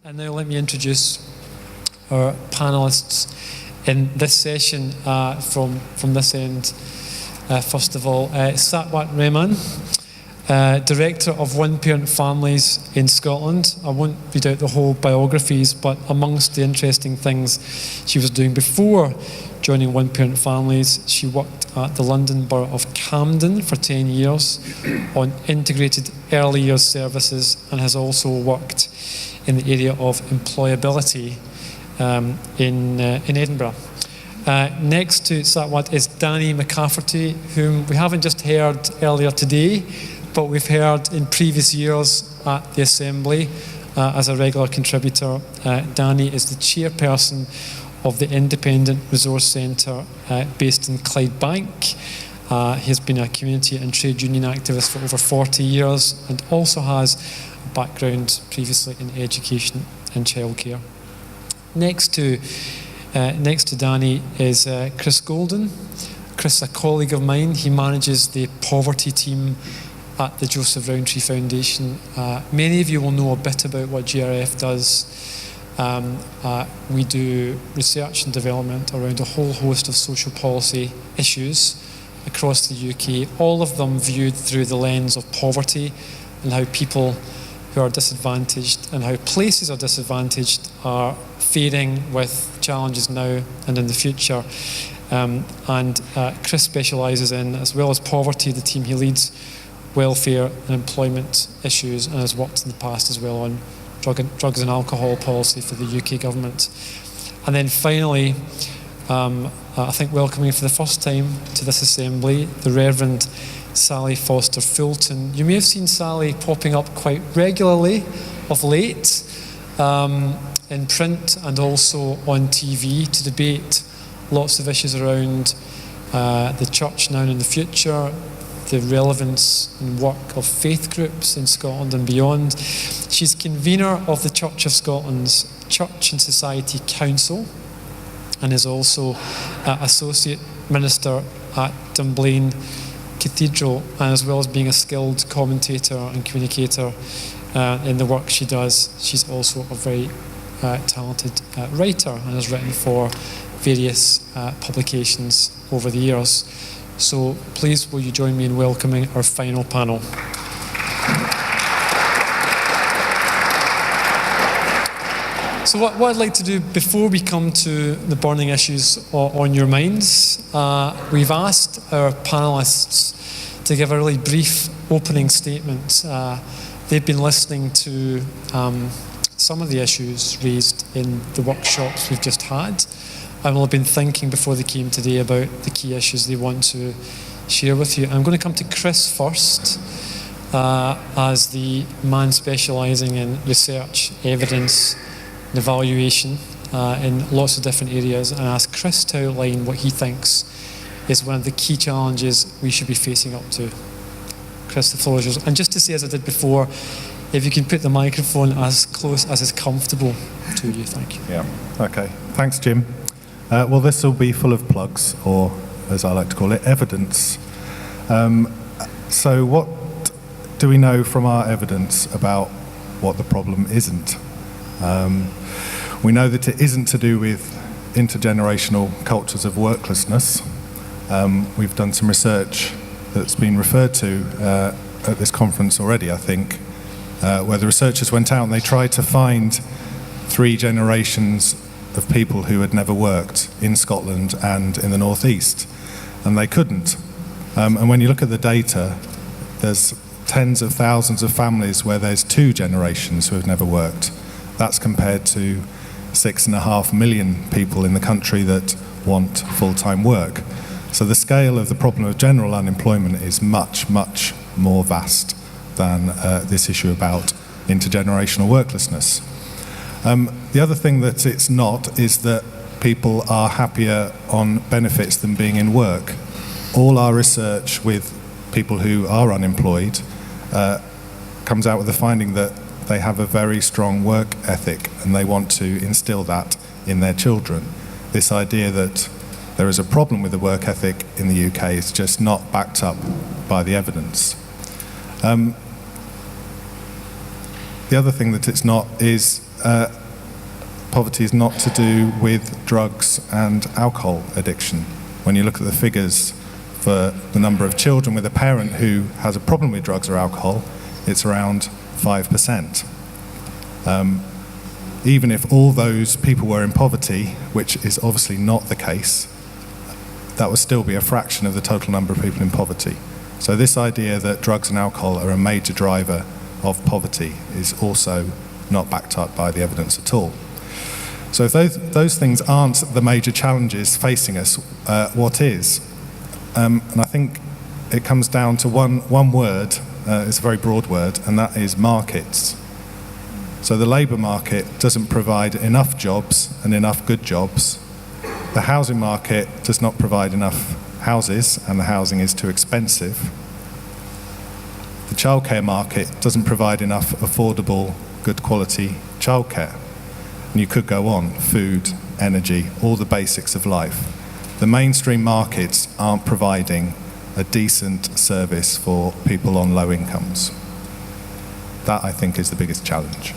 And now let me introduce our panellists in this session from this end. First of all, Satwat Rehman, Director of One-Parent Families in Scotland. I won't read out the whole biographies, but amongst the interesting things she was doing before joining One-Parent Families, she worked at the London Borough of Camden for 10 years on integrated early years services, and has also worked in the area of employability in Edinburgh. Next to Satwat is Danny McCafferty, whom we haven't just heard earlier today, but we've heard in previous years at the Assembly as a regular contributor. Danny is the chairperson of the Independent Resource Centre based in Clydebank. He has been a community and trade union activist for over 40 years and also has a background previously in education and childcare. Next to Danny is Chris Goulden. Chris is a colleague of mine. He manages the poverty team at the Joseph Rowntree Foundation. Many of you will know a bit about what GRF does. We do research and development around a whole host of social policy issues across the UK, all of them viewed through the lens of poverty and how people who are disadvantaged and how places are disadvantaged are faring with challenges now and in the future. Chris specialises in, as well as poverty, the team he leads, welfare and employment issues, and has worked in the past as well on drugs and alcohol policy for the UK government. And then finally, I think welcoming for the first time to this Assembly, the Reverend Sally Foster-Fulton. You may have seen Sally popping up quite regularly of late in print and also on TV to debate lots of issues around the church now and in the future, the relevance and work of faith groups in Scotland and beyond. She's convener of the Church of Scotland's Church and Society Council and is also Associate Minister at Dunblane Cathedral, and as well as being a skilled commentator and communicator in the work she does, she's also a very talented writer and has written for various publications over the years. So please will you join me in welcoming our final panel. So what I'd like to do before we come to the burning issues on your minds, we've asked our panellists to give a really brief opening statement. They've been listening to some of the issues raised in the workshops we've just had, and will have been thinking before they came today about the key issues they want to share with you. I'm going to come to Chris first, as the man specialising in research, evidence and evaluation in lots of different areas, and ask Chris to outline what he thinks is one of the key challenges we should be facing up to. Chris, the floor is yours. And just to say, as I did before, if you can put the microphone as close as is comfortable to you, thank you. Yeah, okay. Thanks, Jim. Well, this will be full of plugs, or as I like to call it, evidence. So what do we know from our evidence about what the problem isn't? We know that it isn't to do with intergenerational cultures of worklessness. We've done some research that's been referred to at this conference already, I think, where the researchers went out and they tried to find 3 generations of people who had never worked in Scotland and in the northeast, and they couldn't. And when you look at the data, there's tens of thousands of families where there's 2 generations who have never worked. That's compared to 6.5 million people in the country that want full-time work. So the scale of the problem of general unemployment is much, much more vast than this issue about intergenerational worklessness. The other thing that it's not is that people are happier on benefits than being in work. All our research with people who are unemployed comes out with the finding that they have a very strong work ethic and they want to instill that in their children. This idea that there is a problem with the work ethic in the UK is just not backed up by the evidence. The other thing that it's not is poverty is not to do with drugs and alcohol addiction. When you look at the figures for the number of children with a parent who has a problem with drugs or alcohol, it's around 5%. Even if all those people were in poverty, which is obviously not the case, that would still be a fraction of the total number of people in poverty. So this idea that drugs and alcohol are a major driver of poverty is also not backed up by the evidence at all. So if those things aren't the major challenges facing us, what is? And I think it comes down to one word, it's a very broad word, and that is markets. So the labour market doesn't provide enough jobs and enough good jobs. The housing market does not provide enough houses, and the housing is too expensive. The childcare market doesn't provide enough affordable, good quality childcare. And you could go on, food, energy, all the basics of life. The mainstream markets aren't providing a decent service for people on low incomes. That, I think, is the biggest challenge.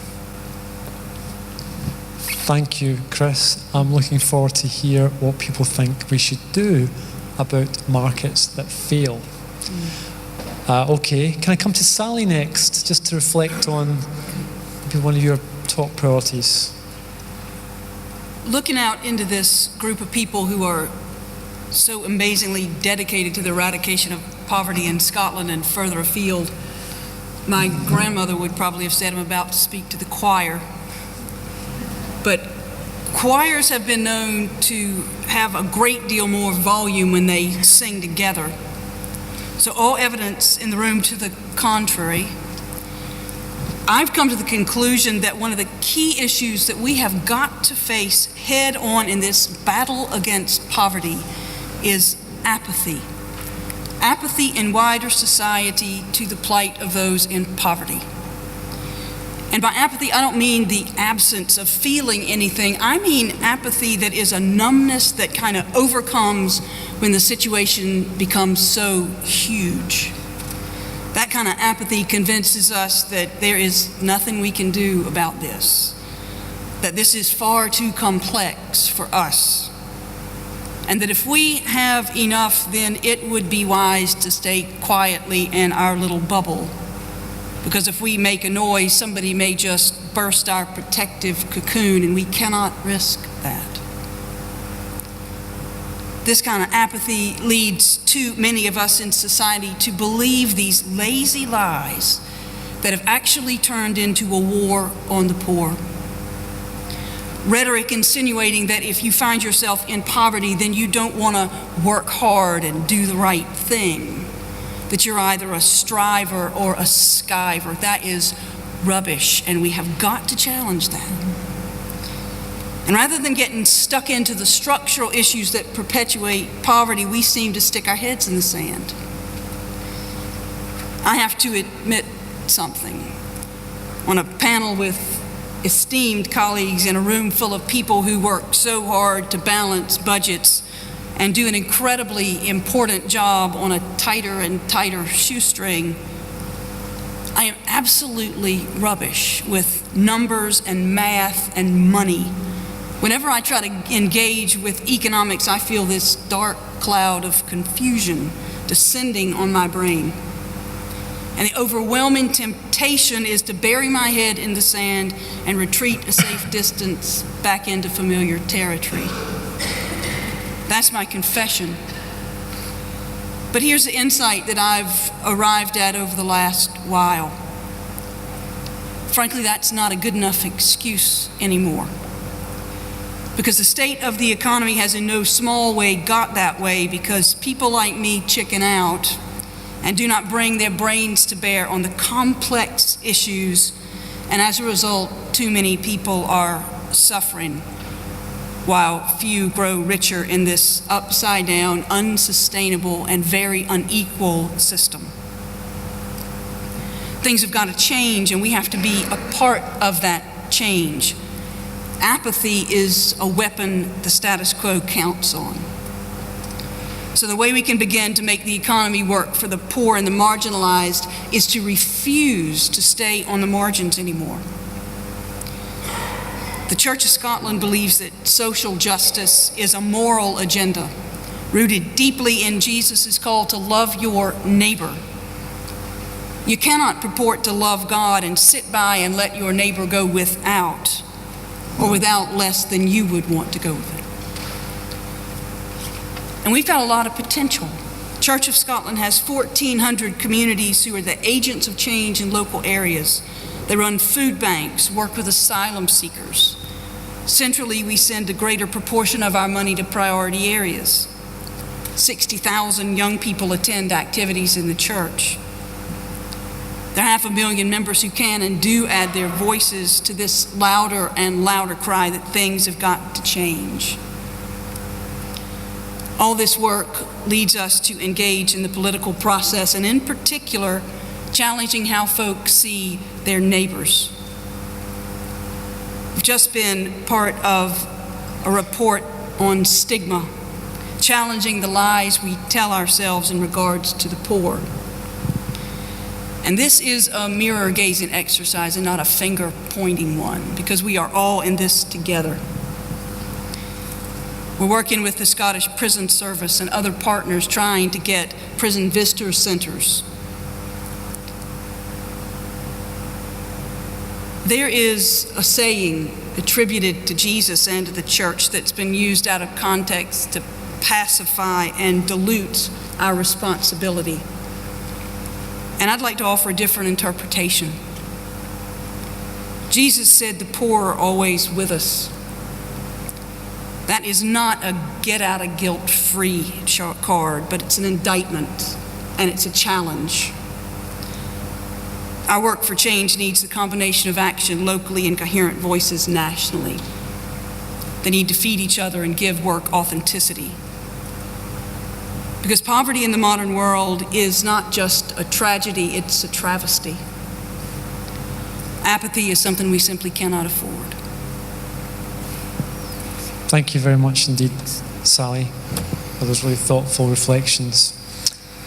Thank you, Chris. I'm looking forward to hear what people think we should do about markets that fail. Okay, can I come to Sally next, just to reflect on maybe one of your top priorities? Looking out into this group of people who are so amazingly dedicated to the eradication of poverty in Scotland and further afield, my grandmother would probably have said I'm about to speak to the choir. But choirs have been known to have a great deal more volume when they sing together. So all evidence in the room to the contrary. I've come to the conclusion that one of the key issues that we have got to face head on in this battle against poverty is apathy. Apathy in wider society to the plight of those in poverty. And by apathy, I don't mean the absence of feeling anything. I mean apathy that is a numbness that kind of overcomes when the situation becomes so huge. That kind of apathy convinces us that there is nothing we can do about this, that this is far too complex for us, and that if we have enough, then it would be wise to stay quietly in our little bubble. Because if we make a noise, somebody may just burst our protective cocoon, and we cannot risk that. This kind of apathy leads too many of us in society to believe these lazy lies that have actually turned into a war on the poor. Rhetoric insinuating that if you find yourself in poverty, then you don't want to work hard and do the right thing, that you're either a striver or a skiver. That is rubbish, and we have got to challenge that. And rather than getting stuck into the structural issues that perpetuate poverty, we seem to stick our heads in the sand. I have to admit something. On a panel with esteemed colleagues in a room full of people who work so hard to balance budgets and do an incredibly important job on a tighter and tighter shoestring, I am absolutely rubbish with numbers and math and money. Whenever I try to engage with economics, I feel this dark cloud of confusion descending on my brain. And the overwhelming temptation is to bury my head in the sand and retreat a safe distance back into familiar territory. That's my confession. But here's the insight that I've arrived at over the last while. Frankly, that's not a good enough excuse anymore. Because the state of the economy has in no small way got that way because people like me chicken out and do not bring their brains to bear on the complex issues, and as a result, too many people are suffering, while few grow richer in this upside-down, unsustainable, and very unequal system. Things have got to change, and we have to be a part of that change. Apathy is a weapon the status quo counts on. So the way we can begin to make the economy work for the poor and the marginalized is to refuse to stay on the margins anymore. The Church of Scotland believes that social justice is a moral agenda rooted deeply in Jesus' call to love your neighbor. You cannot purport to love God and sit by and let your neighbor go without, or without less than you would want to go with it. And we've got a lot of potential. Church of Scotland has 1,400 communities who are the agents of change in local areas. They run food banks, work with asylum seekers. Centrally, we send a greater proportion of our money to priority areas. 60,000 young people attend activities in the church. There are 500,000 members who can and do add their voices to this louder and louder cry that things have got to change. All this work leads us to engage in the political process, and in particular, challenging how folks see their neighbors. We've just been part of a report on stigma, challenging the lies we tell ourselves in regards to the poor. And this is a mirror-gazing exercise and not a finger-pointing one, because we are all in this together. We're working with the Scottish Prison Service and other partners trying to get prison visitor centers. There is a saying attributed to Jesus and to the church that's been used out of context to pacify and dilute our responsibility. And I'd like to offer a different interpretation. Jesus said the poor are always with us. That is not a get-out-of-guilt-free card, but it's an indictment, and it's a challenge. Our work for change needs the combination of action locally and coherent voices nationally. They need to feed each other and give work authenticity. Because poverty in the modern world is not just a tragedy, it's a travesty. Apathy is something we simply cannot afford. Thank you very much indeed, Sally, for those really thoughtful reflections.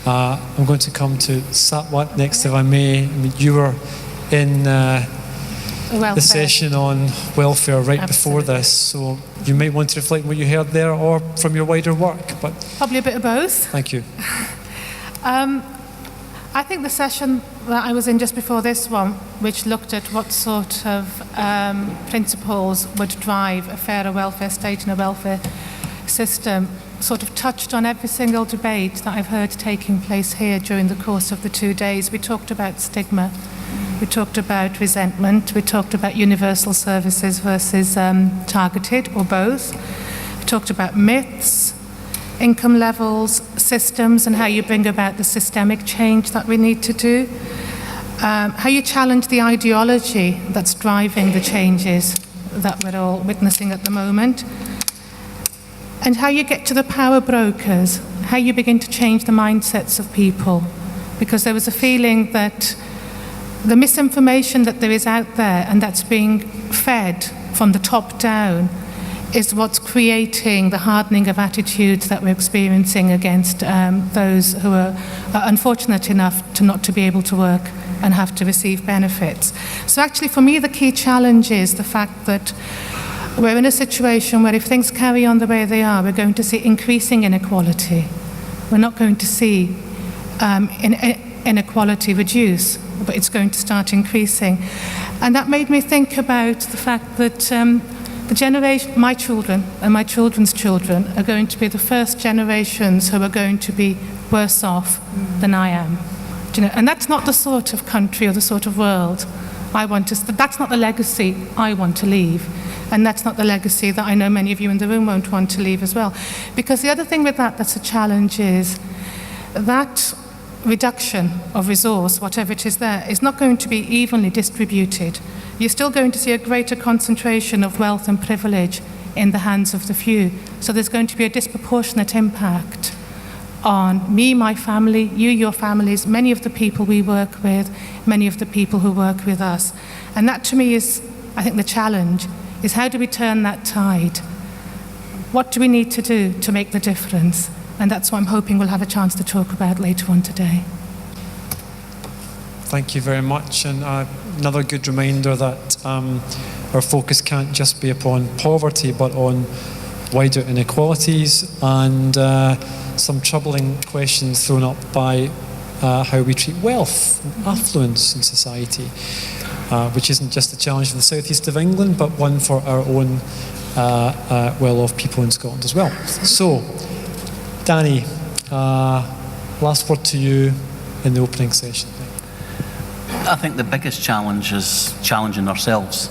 I'm going to come to Satwat next, if I may. I mean, you were in the session on welfare right before this, so you may want to reflect on what you heard there or from your wider work. But probably a bit of both. Thank you. I think the session that I was in just before this one, which looked at what sort of principles would drive a fairer welfare state and a welfare system, sort of touched on every single debate that I've heard taking place here during the course of the 2 days. We talked about stigma, we talked about resentment, we talked about universal services versus targeted, or both. We talked about myths, income levels, systems, and how you bring about the systemic change that we need to do. How you challenge the ideology that's driving the changes that we're all witnessing at the moment. And how you get to the power brokers, how you begin to change the mindsets of people. Because there was a feeling that the misinformation that there is out there and that's being fed from the top down is what's creating the hardening of attitudes that we're experiencing against those who are unfortunate enough not to be able to work and have to receive benefits. So actually for me the key challenge is the fact that we're in a situation where if things carry on the way they are, we're going to see increasing inequality. We're not going to see inequality reduce, but it's going to start increasing. And that made me think about the fact that the generation, my children and my children's children, are going to be the first generations who are going to be worse off than I am. Do you know? And that's not the sort of country or the sort of world I want to, that's not the legacy I want to leave. And that's not the legacy that I know many of you in the room won't want to leave as well. Because the other thing with that that's a challenge is that reduction of resource, whatever it is there, is not going to be evenly distributed. You're still going to see a greater concentration of wealth and privilege in the hands of the few. So there's going to be a disproportionate impact on me, my family, you, your families, many of the people we work with, many of the people who work with us. And that to me is, I think, the challenge, is how do we turn that tide? What do we need to do to make the difference? And that's what I'm hoping we'll have a chance to talk about later on today. Thank you very much. And another good reminder that our focus can't just be upon poverty, but on wider inequalities and some troubling questions thrown up by how we treat wealth and affluence in society, which isn't just a challenge for the southeast of England, but one for our own well-off people in Scotland as well. So, Danny, last word to you in the opening session. I think the biggest challenge is challenging ourselves.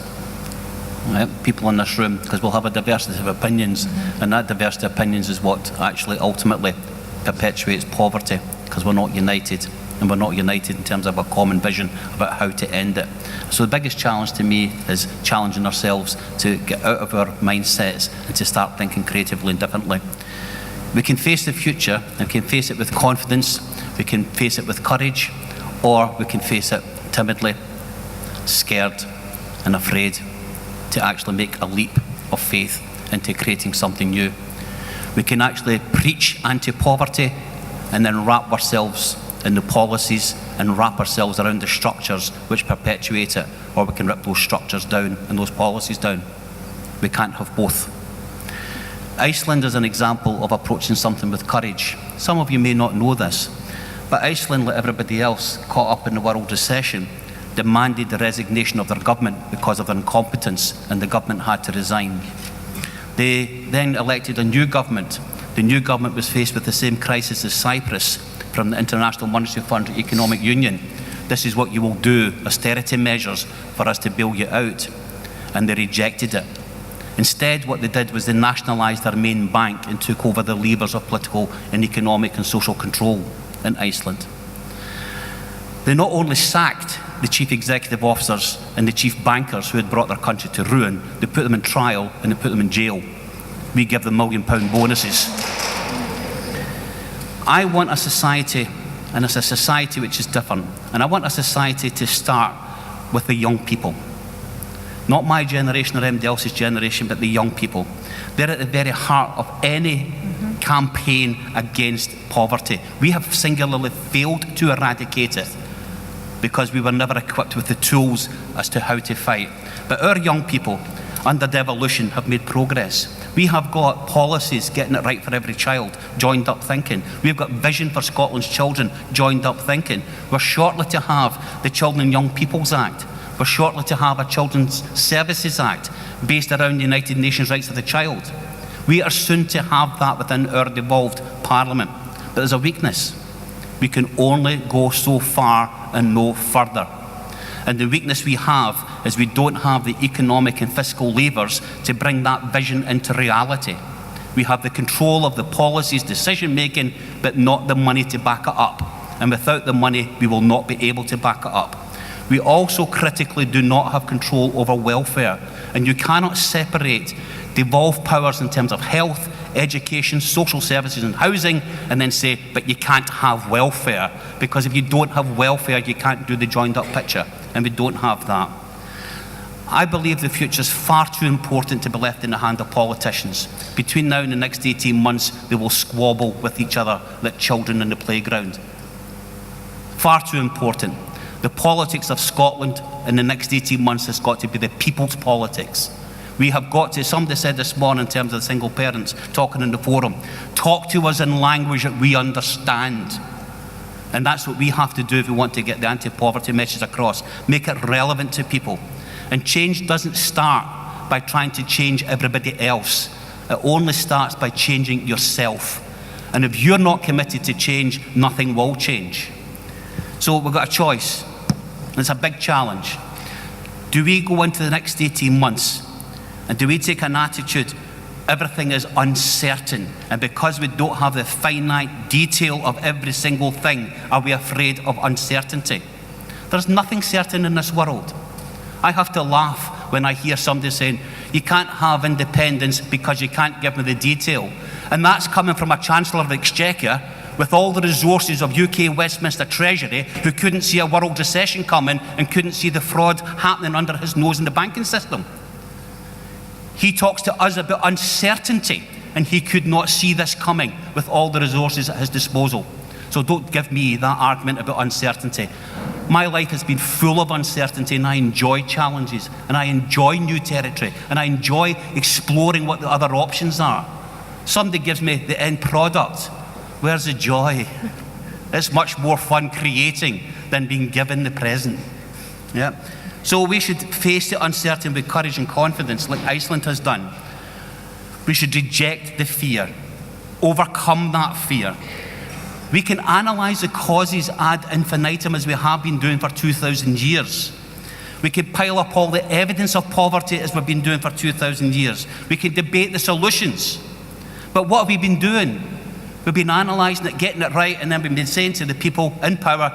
Right? People in this room, because we'll have a diversity of opinions, and that diversity of opinions is what actually ultimately perpetuates poverty, because we're not united, and we're not united in terms of a common vision about how to end it. So the biggest challenge to me is challenging ourselves to get out of our mindsets and to start thinking creatively and differently. We can face the future, and we can face it with confidence, we can face it with courage, or we can face it timidly, scared and afraid to actually make a leap of faith into creating something new. We can actually preach anti-poverty and then wrap ourselves in the policies and wrap ourselves around the structures which perpetuate it, or we can rip those structures down and those policies down. We can't have both. Iceland is an example of approaching something with courage. Some of you may not know this, but Iceland, like everybody else caught up in the world recession, demanded the resignation of their government because of their incompetence, and the government had to resign. They then elected a new government. The new government was faced with the same crisis as Cyprus from the International Monetary Fund Economic Union. This is what you will do, austerity measures, for us to bail you out. And they rejected it. Instead, what they did was they nationalised their main bank and took over the levers of political and economic and social control in Iceland. They not only sacked the chief executive officers and the chief bankers who had brought their country to ruin, they put them in trial and they put them in jail. We give them £1 million bonuses. I want a society, and it's a society which is different, and I want a society to start with the young people. Not my generation or anybody else's generation, but the young people. They're at the very heart of any campaign against poverty. We have singularly failed to eradicate it because we were never equipped with the tools as to how to fight. But our young people, under devolution, have made progress. We have got policies getting it right for every child, joined up thinking. We've got vision for Scotland's children, joined up thinking. We're shortly to have the Children and Young People's Act. We're shortly to have a Children's Services Act based around the United Nations rights of the child. We are soon to have that within our devolved Parliament. But there's a weakness. We can only go so far and no further. And the weakness we have is we don't have the economic and fiscal levers to bring that vision into reality. We have the control of the policies, decision making, but not the money to back it up. And without the money, we will not be able to back it up. We also critically do not have control over welfare. And you cannot separate devolved powers in terms of health, education, social services and housing, and then say, but you can't have welfare. Because if you don't have welfare, you can't do the joined up picture. And we don't have that. I believe the future is far too important to be left in the hand of politicians. Between now and the next 18 months, they will squabble with each other like children in the playground. Far too important. The politics of Scotland in the next 18 months has got to be the people's politics. We have got to, somebody said this morning in terms of the single parents talking in the forum, talk to us in language that we understand. And that's what we have to do if we want to get the anti-poverty message across. Make it relevant to people. And change doesn't start by trying to change everybody else. It only starts by changing yourself. And if you're not committed to change, nothing will change. So we've got a choice. It's a big challenge. Do we go into the next 18 months and do we take an attitude, everything is uncertain, and because we don't have the finite detail of every single thing, are we afraid of uncertainty? There's nothing certain in this world. I have to laugh when I hear somebody saying, you can't have independence because you can't give me the detail. And that's coming from a Chancellor of the Exchequer with all the resources of UK Westminster Treasury, who couldn't see a world recession coming and couldn't see the fraud happening under his nose in the banking system. He talks to us about uncertainty, and he could not see this coming with all the resources at his disposal. So don't give me that argument about uncertainty. My life has been full of uncertainty, and I enjoy challenges, and I enjoy new territory, and I enjoy exploring what the other options are. Somebody gives me the end product. Where's the joy? It's much more fun creating than being given the present. Yeah. So we should face the uncertainty with courage and confidence, like Iceland has done. We should reject the fear, overcome that fear. We can analyse the causes ad infinitum, as we have been doing for 2,000 years. We can pile up all the evidence of poverty, as we've been doing for 2,000 years. We can debate the solutions. But what have we been doing? We've been analysing it, getting it right, and then we've been saying to the people in power,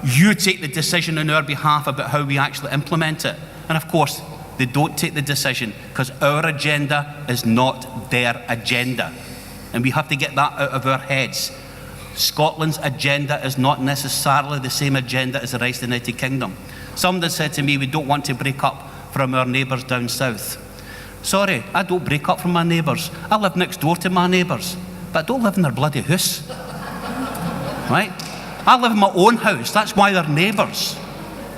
you take the decision on our behalf about how we actually implement it. And of course, they don't take the decision because our agenda is not their agenda. And we have to get that out of our heads. Scotland's agenda is not necessarily the same agenda as the rest of the United Kingdom. Somebody said to me, we don't want to break up from our neighbours down south. Sorry, I don't break up from my neighbours. I live next door to my neighbours, but I don't live in their bloody house. Right? I live in my own house, that's why they're neighbours.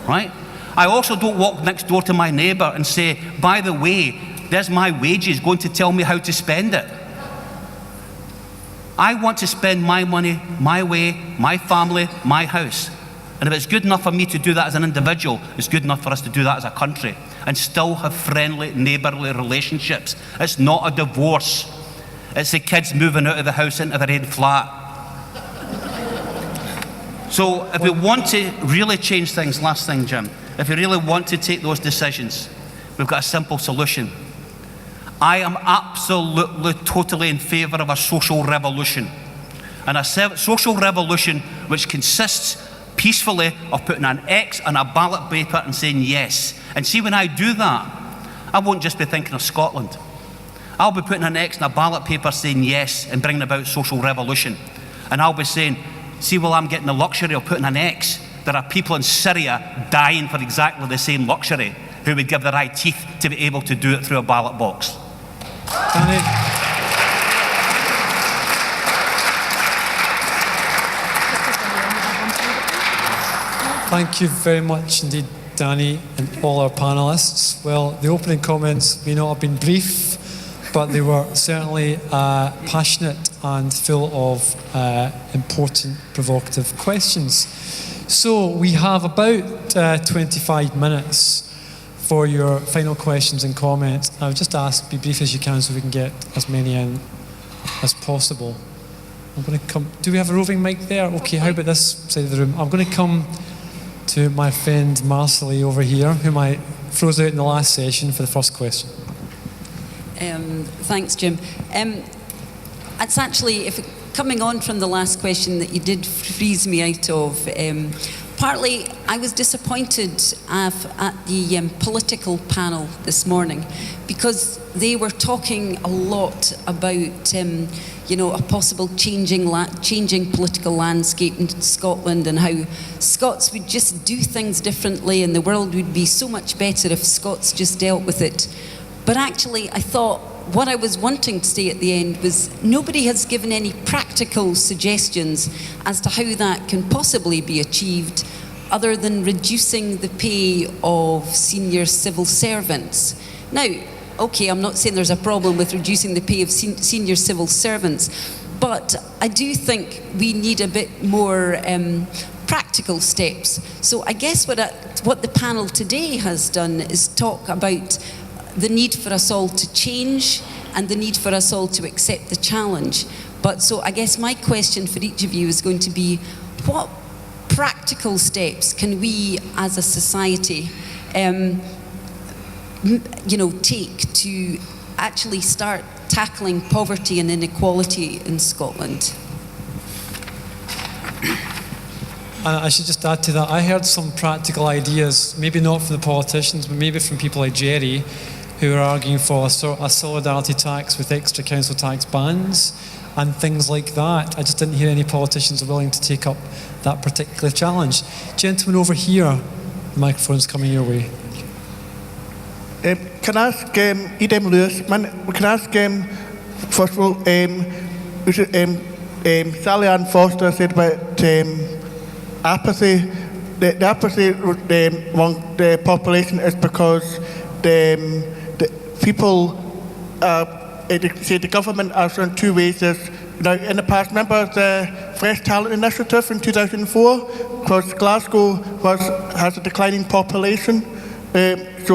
Right? I also don't walk next door to my neighbour and say, by the way, there's my wages, going to tell me how to spend it. I want to spend my money, my way, my family, my house. And if it's good enough for me to do that as an individual, it's good enough for us to do that as a country and still have friendly, neighbourly relationships. It's not a divorce. It's the kids moving out of the house into their own flat. So if we want to really change things, last thing, Jim, if we really want to take those decisions, we've got a simple solution. I am absolutely, totally in favour of a social revolution. And a social revolution which consists peacefully of putting an X on a ballot paper and saying yes. And see, when I do that, I won't just be thinking of Scotland. I'll be putting an X on a ballot paper saying yes and bringing about social revolution. And I'll be saying, see, well, I'm getting the luxury of putting an X. There are people in Syria dying for exactly the same luxury who would give their eye teeth to be able to do it through a ballot box. Danny. Thank you very much indeed, Danny, and all our panellists. Well, the opening comments may not have been brief, but they were certainly passionate and full of important, provocative questions. So we have about 25 minutes for your final questions and comments. I would just ask, be brief as you can so we can get as many in as possible. I'm going to come, do we have a roving mic there? Okay, how about this side of the room? I'm going to come to my friend Marcelly over here, whom I froze out in the last session for the first question. Thanks, Jim. It's actually, coming on from the last question that you did freeze me out of, partly I was disappointed at the political panel this morning because they were talking a lot about a possible changing political landscape in Scotland and how Scots would just do things differently and the world would be so much better if Scots just dealt with it. But actually, I thought what I was wanting to say at the end was nobody has given any practical suggestions as to how that can possibly be achieved other than reducing the pay of senior civil servants. Now, okay, I'm not saying there's a problem with reducing the pay of senior civil servants, but I do think we need a bit more practical steps. So I guess what the panel today has done is talk about the need for us all to change and the need for us all to accept the challenge. But so I guess my question for each of you is going to be, what practical steps can we as a society take to actually start tackling poverty and inequality in Scotland? I should just add to that, I heard some practical ideas, maybe not from the politicians, but maybe from people like Jerry, who are arguing for a solidarity tax with extra council tax bands and things like that. I just didn't hear any politicians willing to take up that particular challenge. Gentleman over here, the microphone's coming your way. Can I ask Edem Lewis, can I ask, first of all, Sally Ann Foster said about apathy. the apathy among the population is because the people, say the government acts in two ways. In the past, remember the Fresh Talent Initiative in 2004? Because Glasgow has a declining population. Since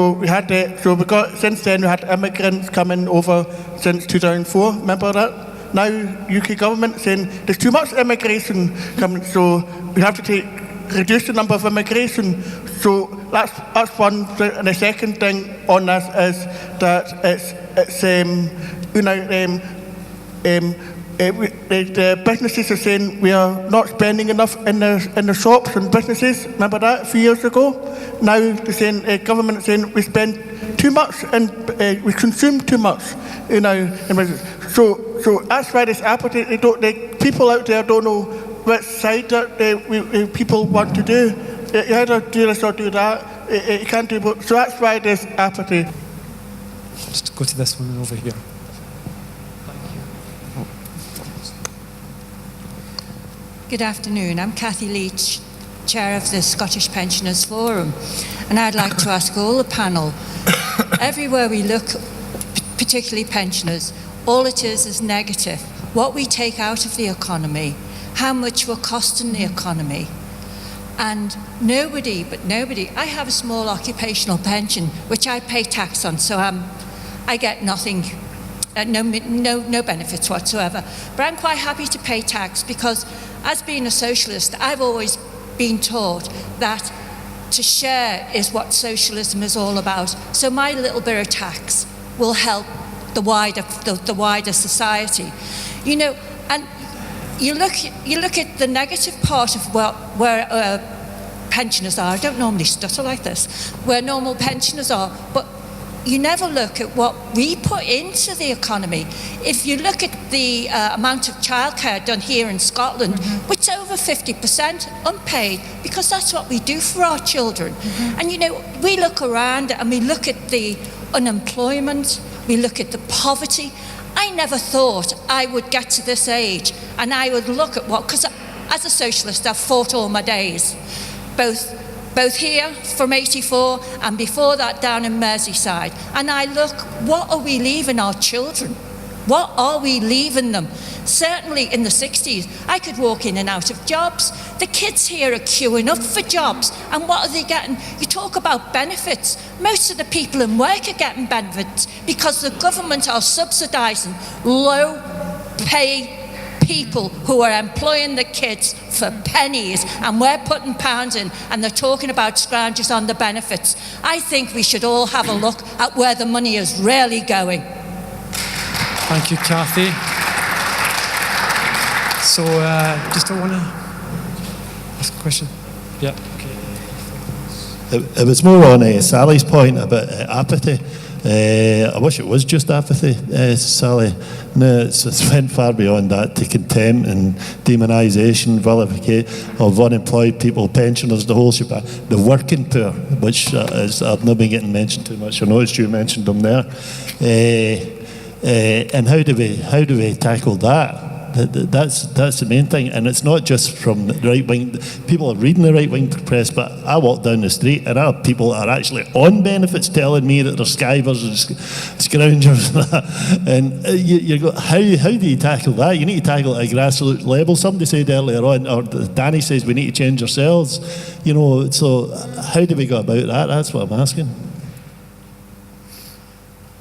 then we had immigrants coming over since 2004. Remember that? Now UK government saying there's too much immigration coming, so we have to reduce the number of immigration. So that's one thing. And the second thing on this is that the businesses are saying we are not spending enough in the shops and businesses. Remember that a few years ago? Now they're saying, government is saying we spend too much and we consume too much. So that's why this apathy. The people out there don't know which side that people want to do. You either do this or do that. You can't do both. So that's why there's apathy. Just go to this one over here. Good afternoon. I'm Cathy Leach, Chair of the Scottish Pensioners Forum, and I'd like to ask all the panel, everywhere we look, particularly pensioners, all it is negative. What we take out of the economy, how much we're costing the economy. And nobody, I have a small occupational pension, which I pay tax on, so I get nothing, no benefits whatsoever. But I'm quite happy to pay tax because, as being a socialist, I've always been taught that to share is what socialism is all about. So my little bit of tax will help the wider society. And you look at the negative part of where pensioners are. I don't normally stutter like this, where normal pensioners are, but you never look at what we put into the economy. If you look at the amount of childcare done here in Scotland, it's over 50% unpaid, because that's what we do for our children. And we look around and we look at the unemployment, we look at the poverty. I never thought I would get to this age and I would look at because as a socialist I've fought all my days, both here from 84 and before that down in Merseyside, and I look, what are we leaving our children? What are we leaving them? Certainly in the 60s, I could walk in and out of jobs. The kids here are queuing up for jobs, and what are they getting? You talk about benefits. Most of the people in work are getting benefits because the government are subsidising low-pay people who are employing the kids for pennies, and we're putting pounds in, and they're talking about scroungers on the benefits. I think we should all have a look at where the money is really going. Thank you, Cathy. So, just I want to ask a question. Yeah. Okay. It was more on Sally's point about apathy. I wish it was just apathy, Sally. No, it's went far beyond that to contempt and demonisation, vilification of unemployed people, pensioners, the whole shebang. The working poor, which I've not been getting mentioned too much. I noticed you mentioned them there. And how do we tackle that? That's the main thing, and it's not just from the right wing. People are reading the right wing press, but I walk down the street and I have people that are actually on benefits telling me that they're skivers and scroungers and that. And you go, how do you tackle that? You need to tackle it at a grassroots level. Somebody said earlier on, or Danny says, we need to change ourselves. So how do we go about that? That's what I'm asking.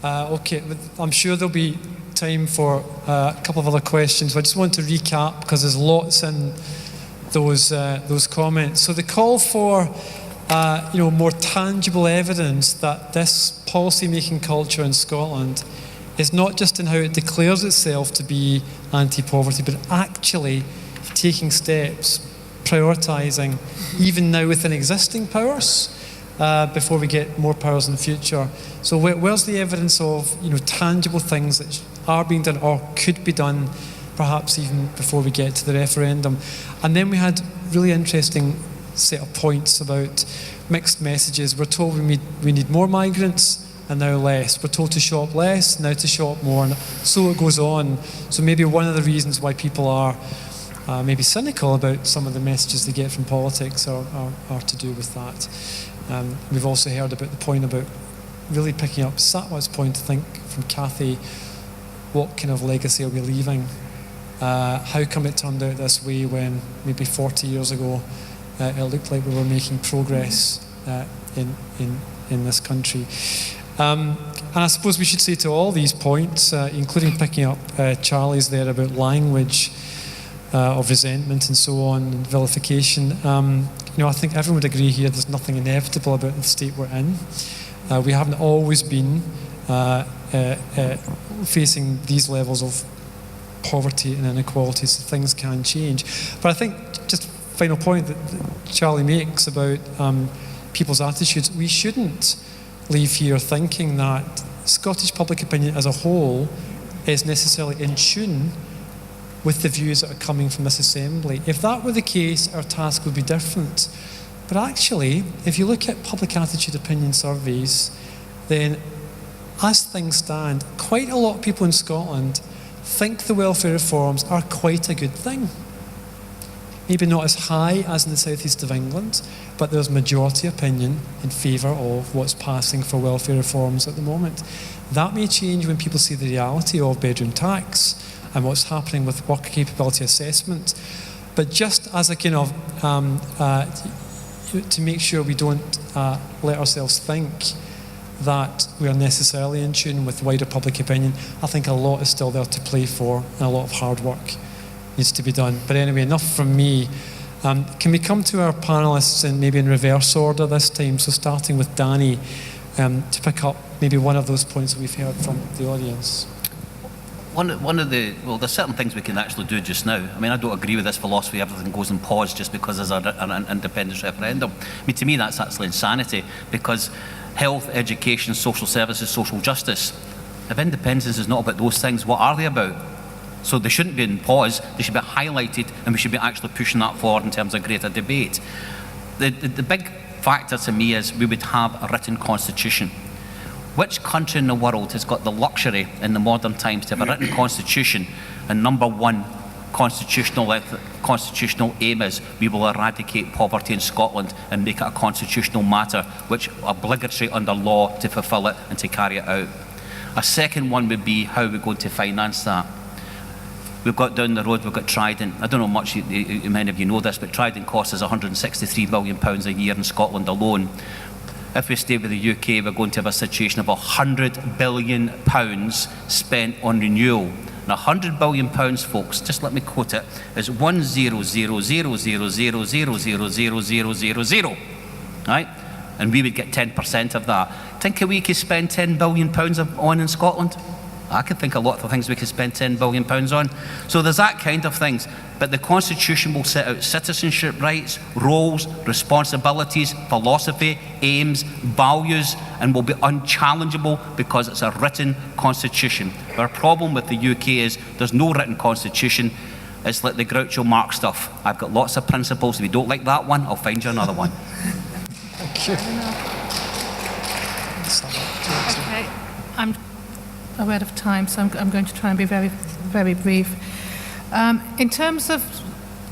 Okay, I'm sure there'll be time for a couple of other questions. I just want to recap because there's lots in those comments. So the call for more tangible evidence that this policy-making culture in Scotland is not just in how it declares itself to be anti-poverty, but actually taking steps, prioritising, even now within existing powers, before we get more powers in the future. So where's the evidence of tangible things that are being done or could be done, perhaps even before we get to the referendum? And then we had really interesting set of points about mixed messages. We're told we need more migrants and now less. We're told to shop less, now to shop more, and so it goes on. So maybe one of the reasons why people are maybe cynical about some of the messages they get from politics are to do with that. We've also heard about the point about really picking up Satwat's point, I think, from Cathy, what kind of legacy are we leaving? How come it turned out this way when maybe 40 years ago it looked like we were making progress in this country? And I suppose we should say to all these points, including picking up Charlie's there about language of resentment and so on, and vilification. I think everyone would agree here there's nothing inevitable about the state we're in. We haven't always been facing these levels of poverty and inequality, so things can change. But I think, just final point that Charlie makes about people's attitudes, we shouldn't leave here thinking that Scottish public opinion as a whole is necessarily in tune with the views that are coming from this assembly. If that were the case, our task would be different. But actually, if you look at public attitude opinion surveys, then as things stand, quite a lot of people in Scotland think the welfare reforms are quite a good thing. Maybe not as high as in the southeast of England, but there's majority opinion in favour of what's passing for welfare reforms at the moment. That may change when people see the reality of bedroom tax and what's happening with worker capability assessment. But just as a kind of, to make sure we don't let ourselves think that we are necessarily in tune with wider public opinion, I think a lot is still there to play for, and a lot of hard work needs to be done. But anyway, enough from me. Can we come to our panellists in maybe in reverse order this time? So starting with Danny, to pick up maybe one of those points that we've heard from the audience. There's certain things we can actually do just now. I mean, I don't agree with this philosophy, everything goes on pause just because there's an independence referendum. I mean, to me, that's actually insanity, because health, education, social services, social justice, if independence is not about those things, what are they about? So they shouldn't be in pause, they should be highlighted, and we should be actually pushing that forward in terms of greater debate. The big factor to me is we would have a written constitution. Which country in the world has got the luxury in the modern times to have a written constitution, and number one constitutional aim is we will eradicate poverty in Scotland and make it a constitutional matter which obligatory under law to fulfil it and to carry it out. A second one would be how we're going to finance that. We've got down the road, we've got Trident. I don't know much, many of you know this, but Trident costs us £163 million a year in Scotland alone. If we stay with the UK, we're going to have a situation of £100 billion spent on renewal. Now, £100 billion, folks, just let me quote it, is 100,000,000,000,000,000, right? And we would get 10% of that. Think we could spend £10 billion on in Scotland? I could think a lot of things we could spend £10 billion on. So there's that kind of things. But the Constitution will set out citizenship rights, roles, responsibilities, philosophy, aims, values, and will be unchallengeable because it's a written Constitution. Our problem with the UK is there's no written Constitution. It's like the Groucho Marx stuff. I've got lots of principles. If you don't like that one, I'll find you another one. Thank you. Okay, I'm aware of time, so I'm going to try and be very, very brief. In terms of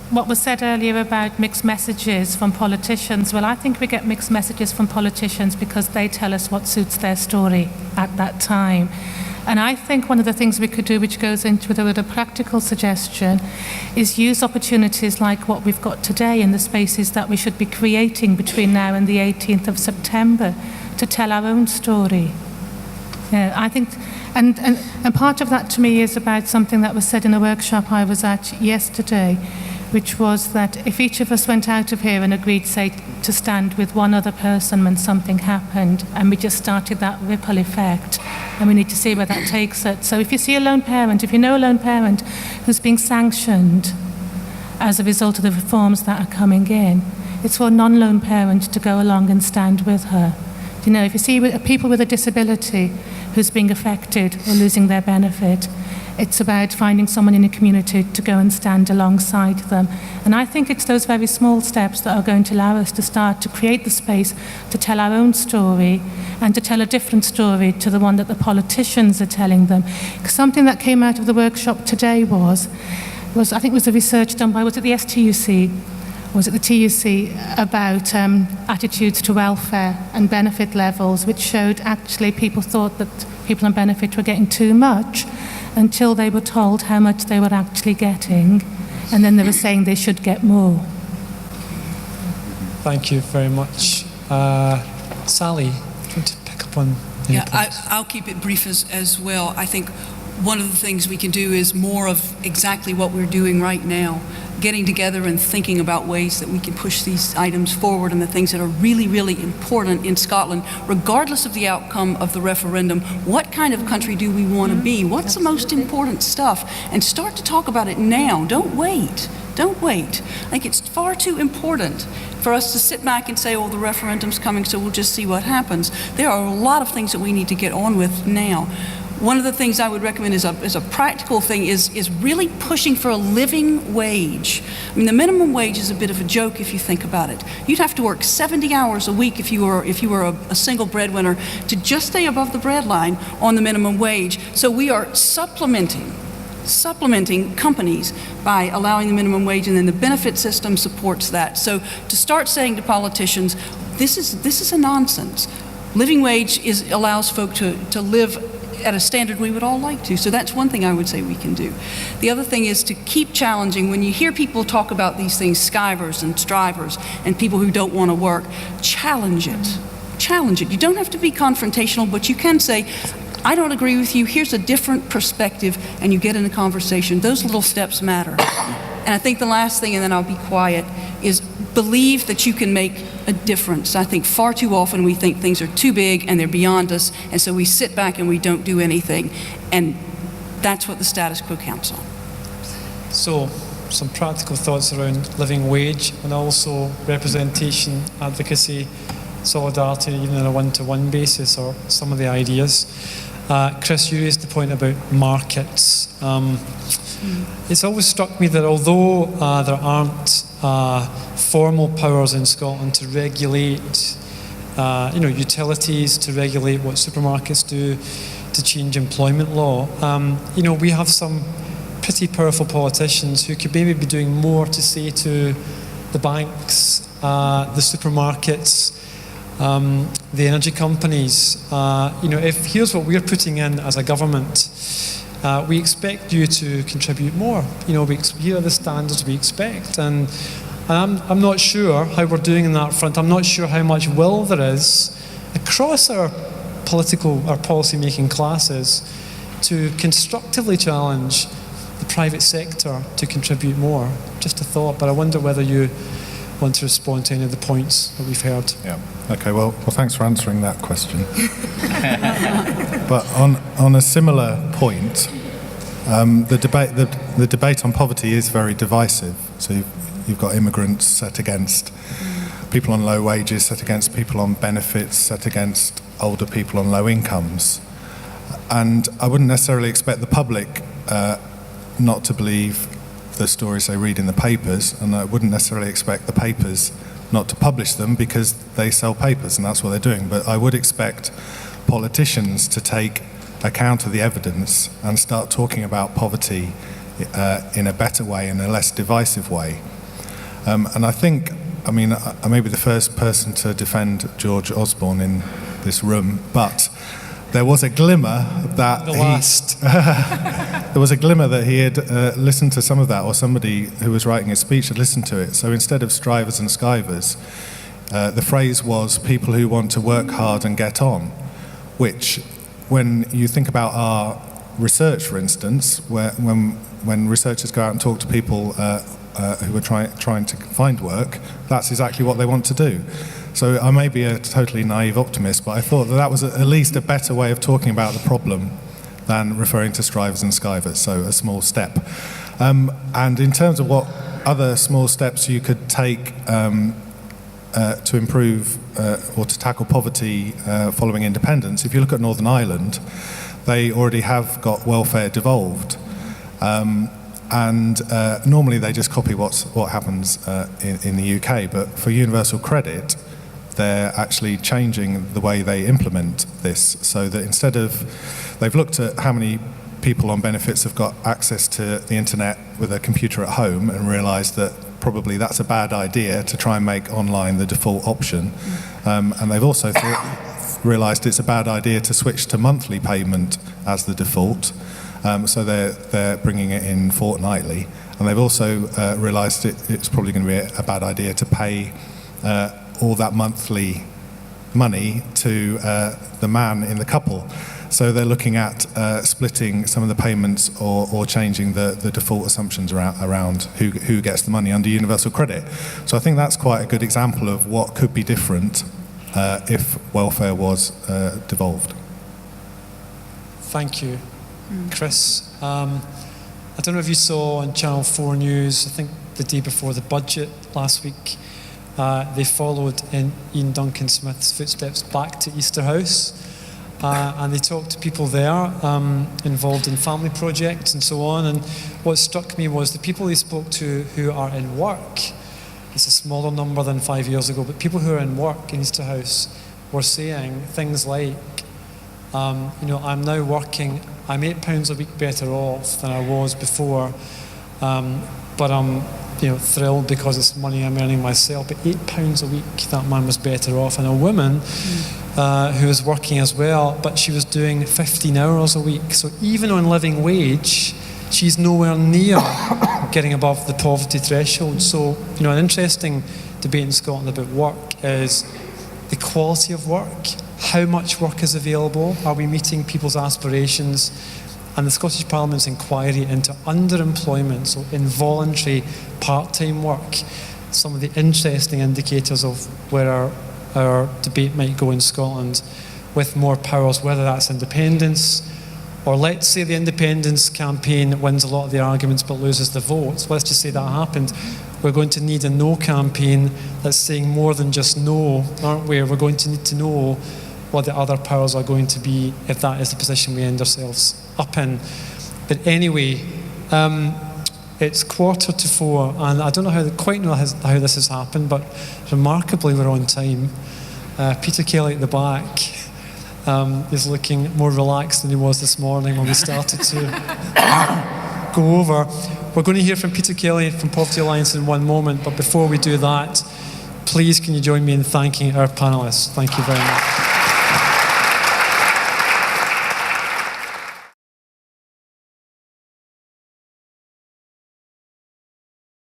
what was said earlier about mixed messages from politicians, well, I think we get mixed messages from politicians because they tell us what suits their story at that time. And I think one of the things we could do, which goes into with a practical suggestion, is use opportunities like what we've got today in the spaces that we should be creating between now and the 18th of September to tell our own story. Yeah, I think, and part of that to me is about something that was said in a workshop I was at yesterday, which was that if each of us went out of here and agreed, say, to stand with one other person when something happened, and we just started that ripple effect, and we need to see where that takes it. So if you see a lone parent, if you know a lone parent who's being sanctioned as a result of the reforms that are coming in, it's for a non-lone parent to go along and stand with her. You know, if you see people with a disability who's being affected or losing their benefit, it's about finding someone in a community to go and stand alongside them. And I think it's those very small steps that are going to allow us to start to create the space to tell our own story and to tell a different story to the one that the politicians are telling them. Something that came out of the workshop today was was, I think, was the research done by, was it the STUC? Or was it the TUC about attitudes to welfare and benefit levels, which showed actually people thought that people on benefit were getting too much until they were told how much they were actually getting, and then they were saying they should get more. Thank you very much. Sally, do you want to pick up on any points? I'll keep it brief as well. I think one of the things we can do is more of exactly what we're doing right now, getting together and thinking about ways that we can push these items forward and the things that are really, really important in Scotland, regardless of the outcome of the referendum. What kind of country do we want to be? What's the most important stuff? And start to talk about it now. Don't wait. Don't wait. I think it's far too important for us to sit back and say, oh, the referendum's coming, so we'll just see what happens. There are a lot of things that we need to get on with now. One of the things I would recommend as a practical thing is really pushing for a living wage. I mean, the minimum wage is a bit of a joke if you think about it. You'd have to work 70 hours a week if you were a single breadwinner to just stay above the breadline on the minimum wage. So we are supplementing companies by allowing the minimum wage, and then the benefit system supports that. So to start saying to politicians, this is a nonsense. Living wage allows folk to live at a standard we would all like to. So that's one thing I would say we can do. The other thing is to keep challenging. When you hear people talk about these things, skivers and strivers and people who don't want to work, challenge it. Challenge it. You don't have to be confrontational, but you can say, I don't agree with you, here's a different perspective, and you get in a conversation. Those little steps matter. And I think the last thing, and then I'll be quiet, is believe that you can make a difference. I think far too often we think things are too big and they're beyond us, and so we sit back and we don't do anything. And that's what the status quo counts on. So, some practical thoughts around living wage and also representation, advocacy, solidarity, even on a one-to-one basis, or some of the ideas. Chris, you raised the point about markets. It's always struck me that although there aren't formal powers in Scotland to regulate utilities, to regulate what supermarkets do, to change employment law, we have some pretty powerful politicians who could maybe be doing more to say to the banks, the supermarkets, the energy companies, if here's what we're putting in as a government, we expect you to contribute more. Here are the standards we expect, and I'm not sure how we're doing in that front. I'm not sure how much will there is across our policy-making classes to constructively challenge the private sector to contribute more. Just a thought, but I wonder whether you want to respond to any of the points that we've heard. Yeah. Okay. Well, thanks for answering that question. But on a similar point, the debate on poverty is very divisive. So you've got immigrants set against people on low wages, set against people on benefits, set against older people on low incomes, and I wouldn't necessarily expect the public not to believe the stories they read in the papers, and I wouldn't necessarily expect the papers not to publish them because they sell papers and that's what they're doing. But I would expect politicians to take account of the evidence and start talking about poverty in a better way, in a less divisive way. And I think, I may be the first person to defend George Osborne in this room, but there was a glimmer that there was a glimmer that he had listened to some of that, or somebody who was writing his speech had listened to it. So instead of strivers and skivers, the phrase was people who want to work hard and get on, which, when you think about our research, for instance, when researchers go out and talk to people who are trying to find work, that's exactly what they want to do. So I may be a totally naive optimist, but I thought that was at least a better way of talking about the problem than referring to strivers and skivers, so a small step. And in terms of what other small steps you could take to improve or to tackle poverty following independence, if you look at Northern Ireland, they already have got welfare devolved. And normally they just copy what happens in the UK, but for universal credit, they're actually changing the way they implement this, so that instead of, they've looked at how many people on benefits have got access to the internet with a computer at home and realised that probably that's a bad idea to try and make online the default option. And they've also realised it's a bad idea to switch to monthly payment as the default. So they're bringing it in fortnightly. And they've also realised it's probably going to be a bad idea to pay all that monthly money to the man in the couple. So they're looking at splitting some of the payments or changing the default assumptions around who gets the money under universal credit. So I think that's quite a good example of what could be different if welfare was devolved. Thank you. Chris, I don't know if you saw on Channel 4 News, I think the day before the budget last week, they followed in Ian Duncan Smith's footsteps back to Easter House, and they talked to people there involved in family projects and so on. And what struck me was the people they spoke to who are in work. It's a smaller number than 5 years ago, but people who are in work in Easter House were saying things like, I'm now working, I'm £8 a week better off than I was before, but I'm thrilled because it's money I'm earning myself. But £8 a week, that man was better off. And a woman who was working as well, but she was doing 15 hours a week. So even on living wage, she's nowhere near getting above the poverty threshold. So, an interesting debate in Scotland about work is the quality of work. How much work is available? Are we meeting people's aspirations? And the Scottish Parliament's inquiry into underemployment, so involuntary part-time work, some of the interesting indicators of where our debate might go in Scotland with more powers, whether that's independence, or let's say the independence campaign wins a lot of the arguments but loses the votes. Let's just say that happened. We're going to need a no campaign that's saying more than just no, aren't we? We're going to need to know what the other powers are going to be if that is the position we end ourselves up in. But anyway, it's 3:45, and I don't know how this has happened, but remarkably we're on time. Peter Kelly at the back is looking more relaxed than he was this morning when we started to go over. We're going to hear from Peter Kelly from Poverty Alliance in one moment, but before we do that, please can you join me in thanking our panellists. Thank you very much.